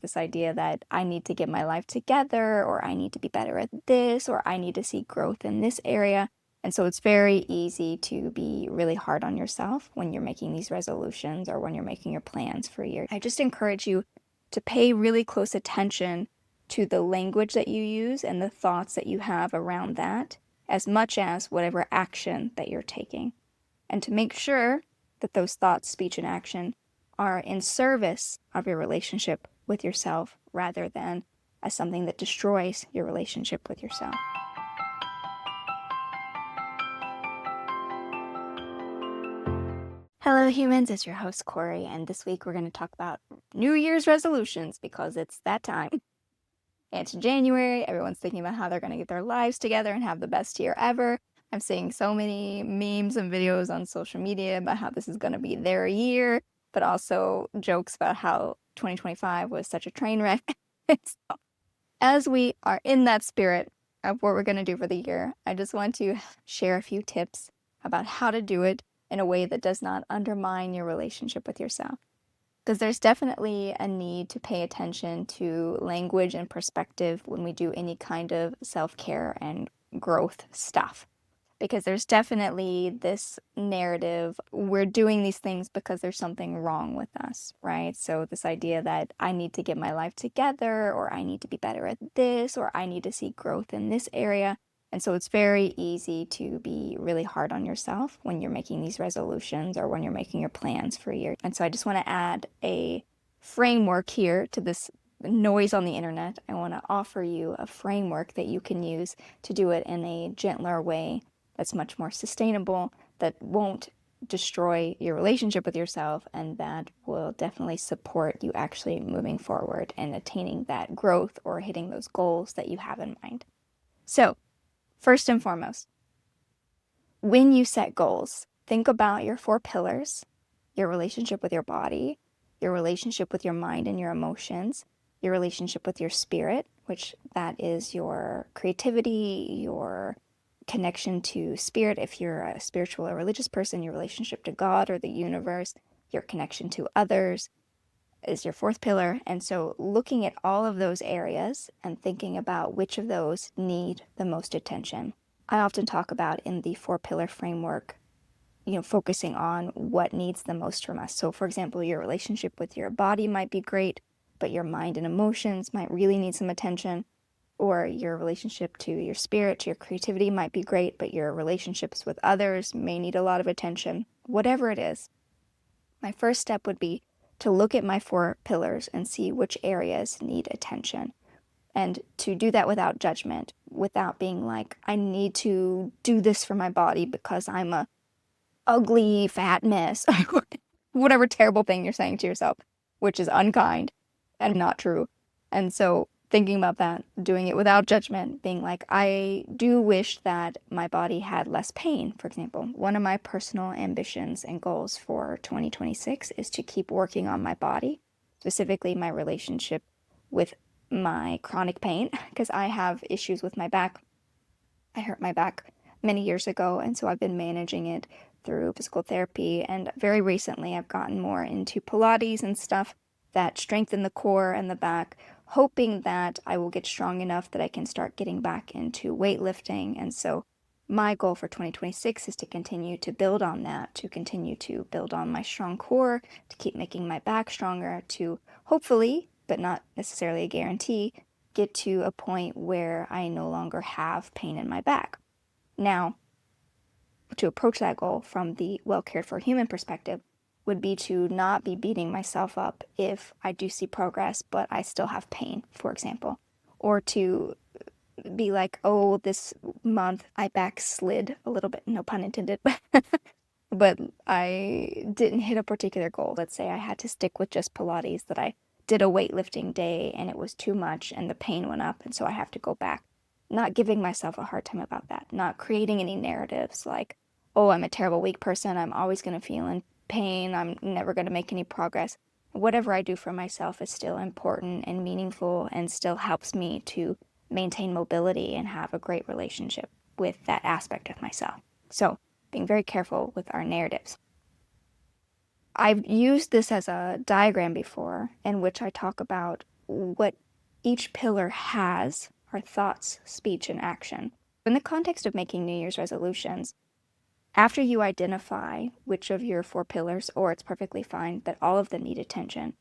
This idea that I need to get my life together, or I need to be better at this, or I need to see growth in this area. And so it's very easy to be really hard on yourself when you're making these resolutions or when you're making your plans for a year. I just encourage you to pay really close attention to the language that you use and the thoughts that you have around that, as much as whatever action that you're taking. And to make sure that those thoughts, speech, and action are in service of your relationship with yourself rather than as something that destroys your relationship with yourself. Hello humans, it's your host Kory, and this week we're going to talk about New Year's resolutions because it's that time. It's January, everyone's thinking about how they're going to get their lives together and have the best year ever. I'm seeing so many memes and videos on social media about how this is going to be their year, but also jokes about how 2025 was such a train wreck. So, as we are in that spirit of what we're going to do for the year, I just want to share a few tips about how to do it in a way that does not undermine your relationship with yourself. Because there's definitely a need to pay attention to language and perspective when we do any kind of self-care and growth stuff. Because there's definitely this narrative, we're doing these things because there's something wrong with us, right? So this idea that I need to get my life together, or I need to be better at this, or I need to see growth in this area. And so it's very easy to be really hard on yourself when you're making these resolutions or when you're making your plans for a year. And so I just want to add a framework here to this noise on the internet. I want to offer you a framework that you can use to do it in a gentler way that's much more sustainable, that won't destroy your relationship with yourself, and that will definitely support you actually moving forward and attaining that growth or hitting those goals that you have in mind. So, first and foremost, when you set goals, think about your 4 pillars: your relationship with your body, your relationship with your mind and your emotions, your relationship with your spirit, which that is your creativity, your connection to spirit if you're a spiritual or religious person, your relationship to God or the universe, your connection to others is your 4th pillar. And so looking at all of those areas and thinking about which of those need the most attention. I often talk about in the 4 pillar framework, focusing on what needs the most from us. So for example, your relationship with your body might be great, but your mind and emotions might really need some attention. Or your relationship to your spirit, to your creativity might be great, but your relationships with others may need a lot of attention. Whatever it is, my first step would be to look at my 4 pillars and see which areas need attention. And to do that without judgment, without being like, I need to do this for my body because I'm a ugly, fat mess, whatever terrible thing you're saying to yourself, which is unkind and not true. And so thinking about that, doing it without judgment, being like, I do wish that my body had less pain, for example. One of my personal ambitions and goals for 2026 is to keep working on my body, specifically my relationship with my chronic pain, because I have issues with my back. I hurt my back many years ago, and so I've been managing it through physical therapy, and very recently I've gotten more into Pilates and stuff that strengthen the core and the back, hoping that I will get strong enough that I can start getting back into weightlifting. And so my goal for 2026 is to continue to build on that, to continue to build on my strong core, to keep making my back stronger, to hopefully, but not necessarily a guarantee, get to a point where I no longer have pain in my back. Now, to approach that goal from the well cared for human perspective would be to not be beating myself up if I do see progress, but I still have pain, for example. Or to be like, oh, this month I backslid a little bit, no pun intended, but I didn't hit a particular goal. Let's say I had to stick with just Pilates, that I did a weightlifting day and it was too much and the pain went up, and so I have to go back. Not giving myself a hard time about that, not creating any narratives like, oh, I'm a terrible weak person, I'm always going to feel in pain, I'm never going to make any progress. Whatever I do for myself is still important and meaningful and still helps me to maintain mobility and have a great relationship with that aspect of myself. So being very careful with our narratives. I've used this as a diagram before in which I talk about what each pillar has are thoughts, speech, and action. In the context of making New Year's resolutions, after you identify which of your 4 pillars, or it's perfectly fine that all of them need attention,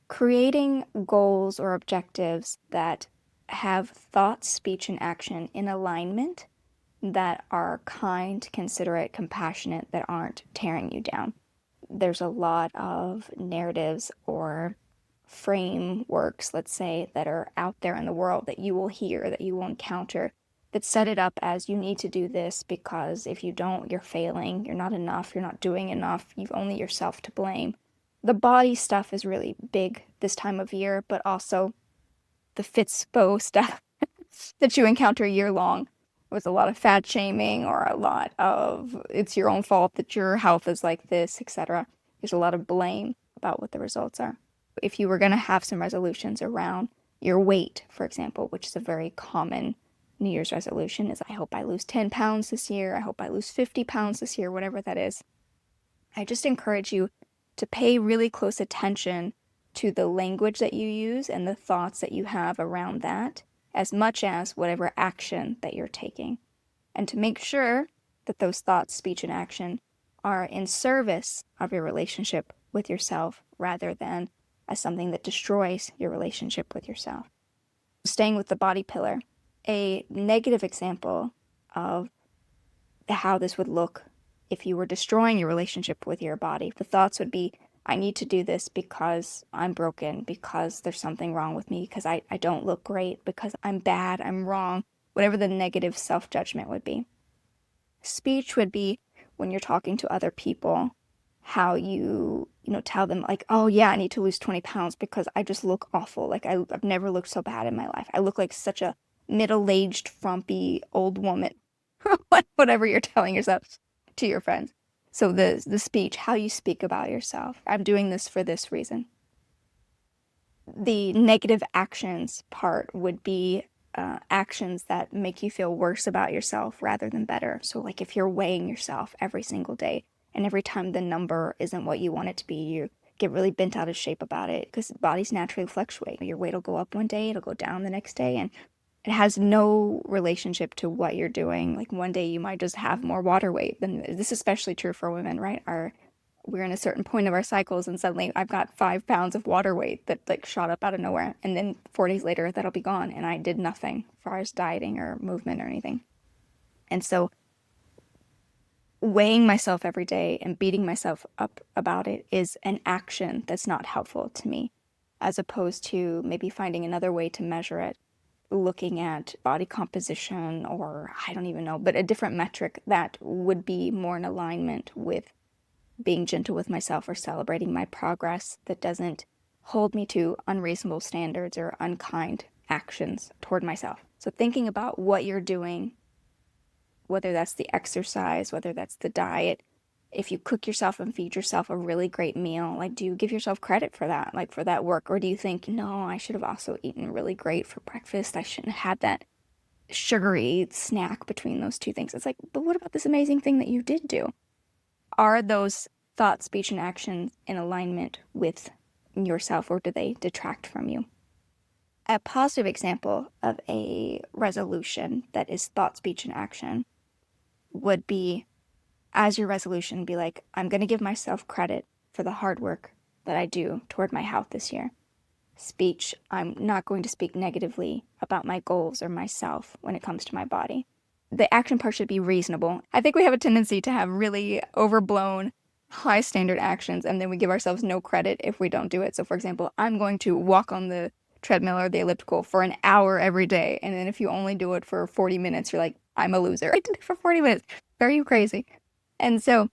creating goals or objectives that have thoughts, speech, and action in alignment, that are kind, considerate, compassionate, that aren't tearing you down. There's a lot of narratives or frameworks, let's say, that are out there in the world that you will hear, that you will encounter, that set it up as you need to do this because if you don't, you're failing, you're not enough, you're not doing enough, you've only yourself to blame. The body stuff is really big this time of year, but also the Fitspo stuff that you encounter year long with a lot of fat shaming or a lot of it's your own fault that your health is like this, etc. There's a lot of blame about what the results are. If you were going to have some resolutions around your weight, for example, which is a very common New Year's resolution, is I hope I lose 10 pounds this year, I hope I lose 50 pounds this year, whatever that is. I just encourage you to pay really close attention to the language that you use and the thoughts that you have around that, as much as whatever action that you're taking. And to make sure that those thoughts, speech, and action are in service of your relationship with yourself rather than as something that destroys your relationship with yourself. Staying with the body pillar, a negative example of how this would look if you were destroying your relationship with your body, the thoughts would be, I need to do this because I'm broken, because there's something wrong with me, because I don't look great, because I'm bad, I'm wrong, whatever the negative self-judgment would be. Speech would be when you're talking to other people, how you tell them like, oh yeah, I need to lose 20 pounds because I just look awful. Like I've never looked so bad in my life. I look like such a middle-aged, frumpy old woman. Whatever you're telling yourself to your friends. So the speech, how you speak about yourself. I'm doing this for this reason. The negative actions part would be actions that make you feel worse about yourself rather than better. So like if you're weighing yourself every single day and every time the number isn't what you want it to be, you get really bent out of shape about it because bodies naturally fluctuate. Your weight will go up one day, it'll go down the next day, and it has no relationship to what you're doing. Like one day you might just have more water weight. Then this is especially true for women, right? We're in a certain point of our cycles and suddenly I've got 5 pounds of water weight that like shot up out of nowhere. And then 4 days later that'll be gone. And I did nothing as far as dieting or movement or anything. And so weighing myself every day and beating myself up about it is an action that's not helpful to me, as opposed to maybe finding another way to measure it, looking at body composition or I don't even know, but a different metric that would be more in alignment with being gentle with myself or celebrating my progress, that doesn't hold me to unreasonable standards or unkind actions toward myself. So thinking about what you're doing, whether that's the exercise, whether that's the diet, if you cook yourself and feed yourself a really great meal, like do you give yourself credit for that, like for that work? Or do you think, no, I should have also eaten really great for breakfast. I shouldn't have had that sugary snack between those two things. It's like, but what about this amazing thing that you did do? Are those thoughts, speech, and actions in alignment with yourself, or do they detract from you? A positive example of a resolution that is thought, speech, and action would be, as your resolution, be like, I'm going to give myself credit for the hard work that I do toward my health this year. Speech, I'm not going to speak negatively about my goals or myself when it comes to my body. The action part should be reasonable. I think we have a tendency to have really overblown, high standard actions, and then we give ourselves no credit if we don't do it. So for example, I'm going to walk on the treadmill or the elliptical for an hour every day. And then if you only do it for 40 minutes, you're like, I'm a loser. I did it for 40 minutes. Are you crazy? And so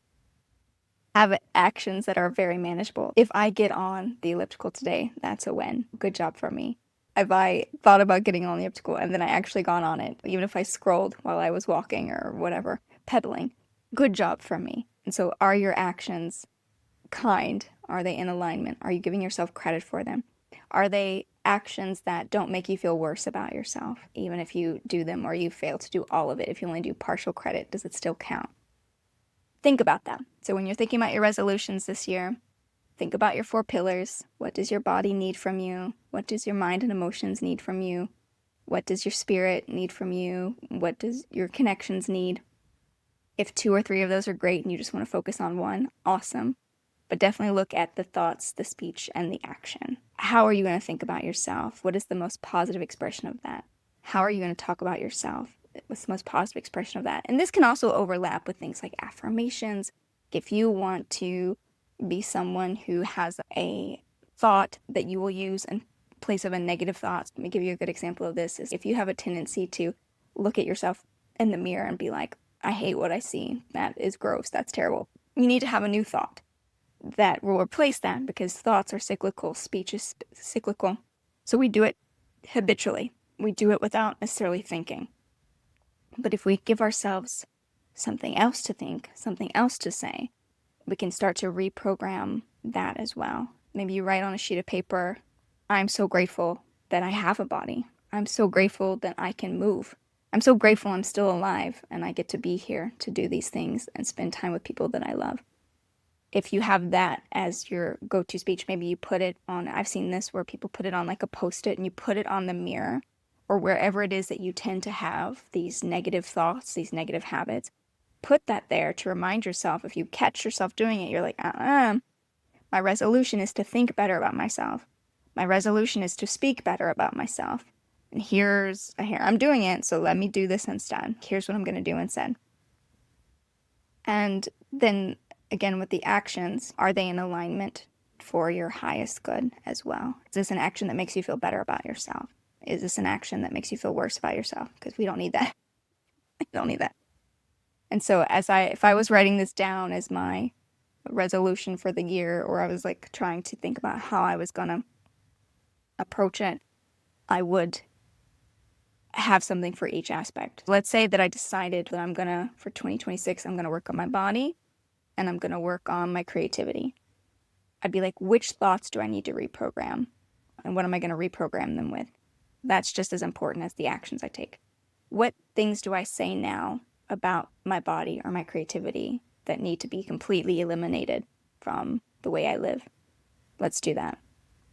have actions that are very manageable. If I get on the elliptical today, that's a win. Good job for me. If I thought about getting on the elliptical and then I actually got on it, even if I scrolled while I was walking or whatever, pedaling, good job for me. And so are your actions kind? Are they in alignment? Are you giving yourself credit for them? Are they actions that don't make you feel worse about yourself, even if you do them or you fail to do all of it? If you only do partial credit, does it still count? Think about that. So when you're thinking about your resolutions this year, think about your 4 pillars. What does your body need from you? What does your mind and emotions need from you? What does your spirit need from you? What does your connections need? If 2 or 3 of those are great and you just want to focus on one, awesome. But definitely look at the thoughts, the speech, and the action. How are you going to think about yourself? What is the most positive expression of that? How are you going to talk about yourself? What's the most positive expression of that? And this can also overlap with things like affirmations. If you want to be someone who has a thought that you will use in place of a negative thought, let me give you a good example of this, is if you have a tendency to look at yourself in the mirror and be like, I hate what I see. That is gross. That's terrible. You need to have a new thought that will replace that, because thoughts are cyclical, speech is cyclical. So we do it habitually. We do it without necessarily thinking. But if we give ourselves something else to think, something else to say, we can start to reprogram that as well. Maybe you write on a sheet of paper, I'm so grateful that I have a body. I'm so grateful that I can move. I'm so grateful I'm still alive and I get to be here to do these things and spend time with people that I love. If you have that as your go-to speech, maybe you put it on, I've seen this where people put it on like a Post-it and you put it on the mirror or wherever it is that you tend to have these negative thoughts, these negative habits. Put that there to remind yourself. If you catch yourself doing it, you're like, my resolution is to think better about myself. My resolution is to speak better about myself. And here I'm doing it, so let me do this instead. Here's what I'm going to do instead. And then again, with the actions, are they in alignment for your highest good as well? Is this an action that makes you feel better about yourself? Is this an action that makes you feel worse about yourself? Because we don't need that. We don't need that. And so if I was writing this down as my resolution for the year, or I was like trying to think about how I was going to approach it, I would have something for each aspect. Let's say that I decided that for 2026, I'm going to work on my body and I'm going to work on my creativity. I'd be like, which thoughts do I need to reprogram? And what am I going to reprogram them with? That's just as important as the actions I take. What things do I say now about my body or my creativity that need to be completely eliminated from the way I live? Let's do that.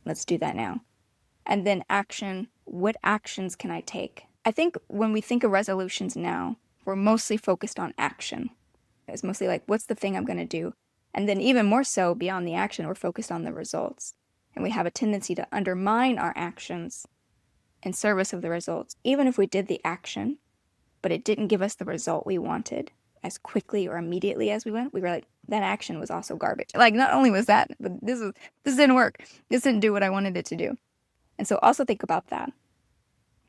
Let's do that now. And then action, what actions can I take? I think when we think of resolutions now, we're mostly focused on action. It's mostly like, what's the thing I'm going to do? And then even more so, beyond the action, we're focused on the results. And we have a tendency to undermine our actions in service of the results. Even if we did the action, but it didn't give us the result we wanted as quickly or immediately as we went, we were like, that action was also garbage. Like, not only was that, but this didn't work. This didn't do what I wanted it to do. And so also think about that.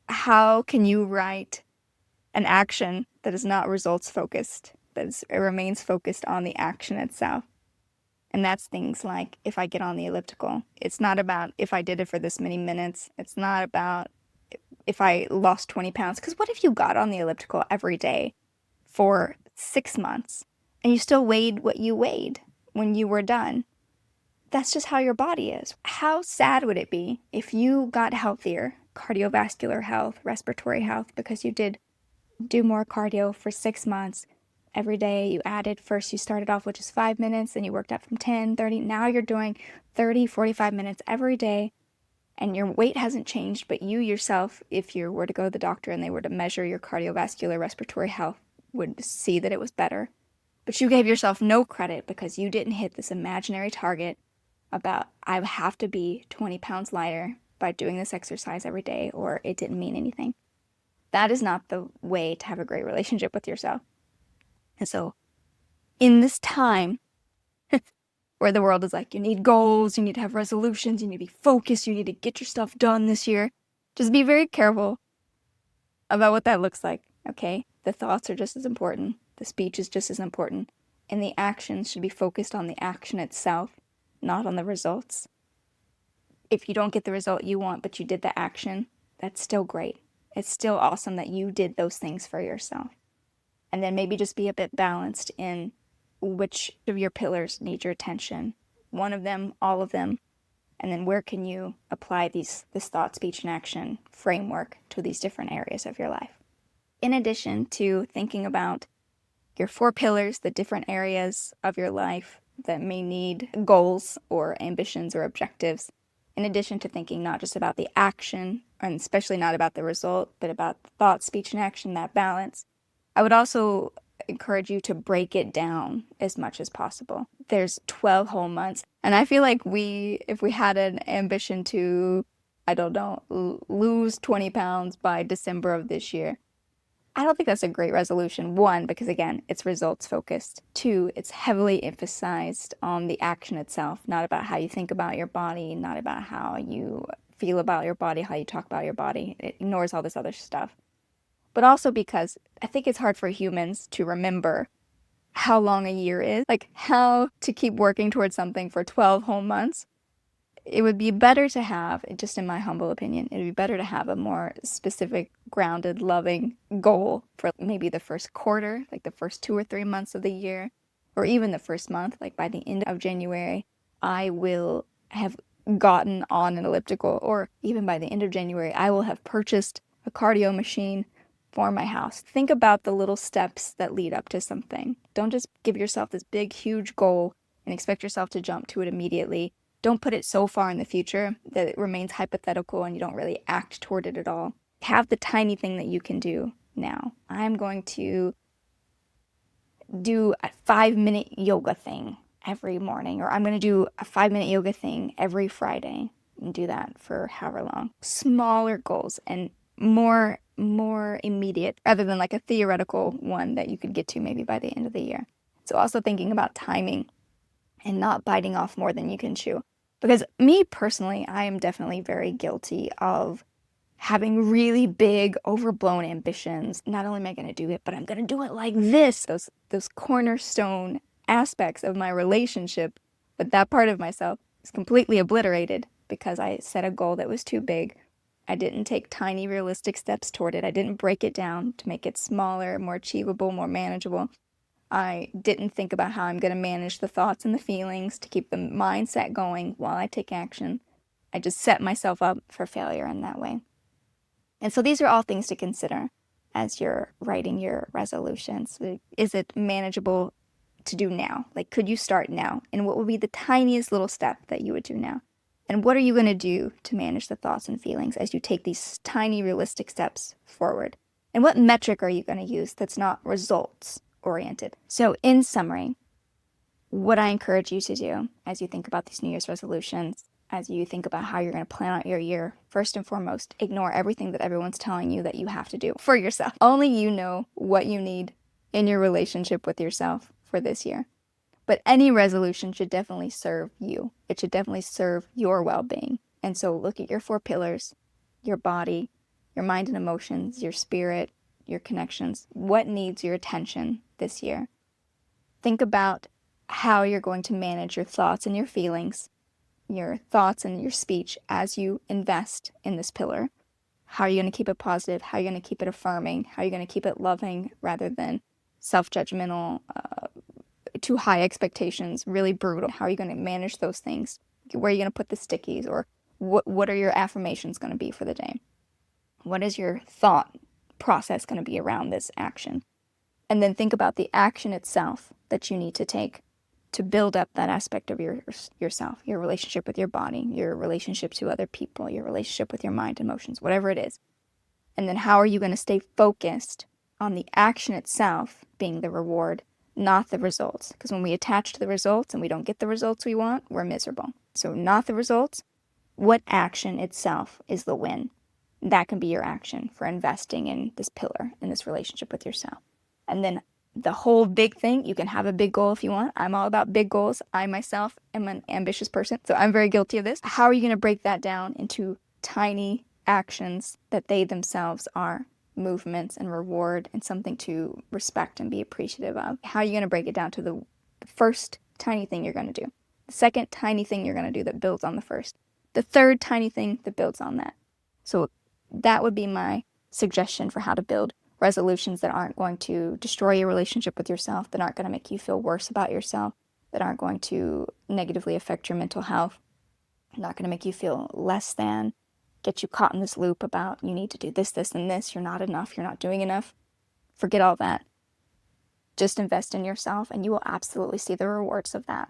How can you write an action that is not results focused, it remains focused on the action itself? And that's things like, if I get on the elliptical, it's not about if I did it for this many minutes. It's not about if I lost 20 pounds. Because what if you got on the elliptical every day for 6 months and you still weighed what you weighed when you were done? That's just how your body is. How sad would it be if you got healthier, cardiovascular health, respiratory health, because you did do more cardio for 6 months? Every day you added, first you started off with just 5 minutes, then you worked up from 10, 30. Now you're doing 30, 45 minutes every day, and your weight hasn't changed, but you yourself, if you were to go to the doctor and they were to measure your cardiovascular respiratory health, would see that it was better. But you gave yourself no credit because you didn't hit this imaginary target about, I have to be 20 pounds lighter by doing this exercise every day, or it didn't mean anything. That is not the way to have a great relationship with yourself. And so in this time where the world is like, you need goals, you need to have resolutions, you need to be focused, you need to get your stuff done this year, just be very careful about what that looks like, okay? The thoughts are just as important. The speech is just as important. And the actions should be focused on the action itself, not on the results. If you don't get the result you want, but you did the action, that's still great. It's still awesome that you did those things for yourself. And then maybe just be a bit balanced in which of your pillars need your attention. One of them, all of them. And then where can you apply this thought, speech, and action framework to these different areas of your life? In addition to thinking about your 4 pillars, the different areas of your life, that may need goals or ambitions or objectives, in addition to thinking not just about the action, and especially not about the result, but about thought, speech, and action, that balance, I would also encourage you to break it down as much as possible. There's 12 whole months, and I feel like if we had an ambition to, I don't know, lose 20 pounds by December of this year, I don't think that's a great resolution. One, because again, it's results focused. Two, it's heavily emphasized on the action itself, not about how you think about your body, not about how you feel about your body, how you talk about your body. It ignores all this other stuff. But also because I think it's hard for humans to remember how long a year is, like how to keep working towards something for 12 whole months. It would be better to have, just in my humble opinion, it would be better to have a more specific, grounded, loving goal for maybe the first quarter, like the first 2 or 3 months of the year, or even the first month, like by the end of January, I will have gotten on an elliptical, or even by the end of January, I will have purchased a cardio machine for my house. Think about the little steps that lead up to something. Don't just give yourself this big, huge goal and expect yourself to jump to it immediately. Don't put it so far in the future that it remains hypothetical and you don't really act toward it at all. Have the tiny thing that you can do now. I'm going to do a 5-minute yoga thing every morning, or I'm going to do a 5-minute yoga thing every Friday and do that for however long. Smaller goals and more immediate, rather than like a theoretical one that you could get to maybe by the end of the year. So also thinking about timing and not biting off more than you can chew. Because me personally, I am definitely very guilty of having really big, overblown ambitions. Not only am I going to do it, but I'm going to do it like this. Those cornerstone aspects of my relationship, but that part of myself is completely obliterated because I set a goal that was too big. I didn't take tiny, realistic steps toward it. I didn't break it down to make it smaller, more achievable, more manageable. I didn't think about how I'm going to manage the thoughts and the feelings to keep the mindset going while I take action. I just set myself up for failure in that way. And so these are all things to consider as you're writing your resolutions. Is it manageable to do now? Like, could you start now? And what would be the tiniest little step that you would do now? And what are you going to do to manage the thoughts and feelings as you take these tiny, realistic steps forward? And what metric are you going to use that's not results oriented? So in summary, what I encourage you to do as you think about these New Year's resolutions, as you think about how you're going to plan out your year, first and foremost, ignore everything that everyone's telling you that you have to do for yourself. Only you know what you need in your relationship with yourself for this year. But any resolution should definitely serve you. It should definitely serve your well-being. And so look at your 4 pillars, your body, your mind and emotions, your spirit, your connections. What needs your attention this year? Think about how you're going to manage your thoughts and your feelings, your thoughts and your speech as you invest in this pillar. How are you going to keep it positive? How are you going to keep it affirming? How are you going to keep it loving rather than self-judgmental, too high expectations, really brutal? How are you going to manage those things? Where are you going to put the stickies? Or what are your affirmations going to be for the day? What is your thought process going to be around this action? And then think about the action itself that you need to take to build up that aspect of yourself, your relationship with your body, your relationship to other people, your relationship with your mind, emotions, whatever it is. And then how are you going to stay focused on the action itself being the reward, not the results? Because when we attach to the results and we don't get the results we want, we're miserable. So not the results. What action itself is the win? That can be your action for investing in this pillar, in this relationship with yourself. And then the whole big thing, you can have a big goal if you want. I'm all about big goals. I myself am an ambitious person, so I'm very guilty of this. How are you going to break that down into tiny actions that they themselves are movements and reward and something to respect and be appreciative of? How are you going to break it down to the first tiny thing you're going to do? The second tiny thing you're going to do that builds on the first. The third tiny thing that builds on that. So that would be my suggestion for how to build resolutions that aren't going to destroy your relationship with yourself, that aren't going to make you feel worse about yourself, that aren't going to negatively affect your mental health, not going to make you feel less than, get you caught in this loop about you need to do this, this, and this, you're not enough, you're not doing enough. Forget all that. Just invest in yourself and you will absolutely see the rewards of that.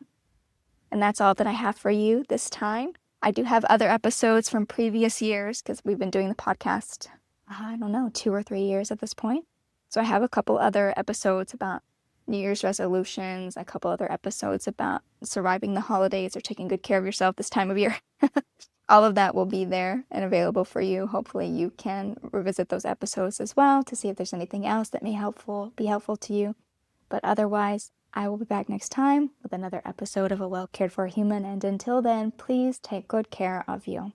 And that's all that I have for you this time. I do have other episodes from previous years because we've been doing the podcast, I don't know, 2 or 3 years at this point. So I have a couple other episodes about New Year's resolutions, a couple other episodes about surviving the holidays or taking good care of yourself this time of year. All of that will be there and available for you. Hopefully you can revisit those episodes as well to see if there's anything else that may be helpful to you. But otherwise, I will be back next time with another episode of A Well Cared For Human. And until then, please take good care of you.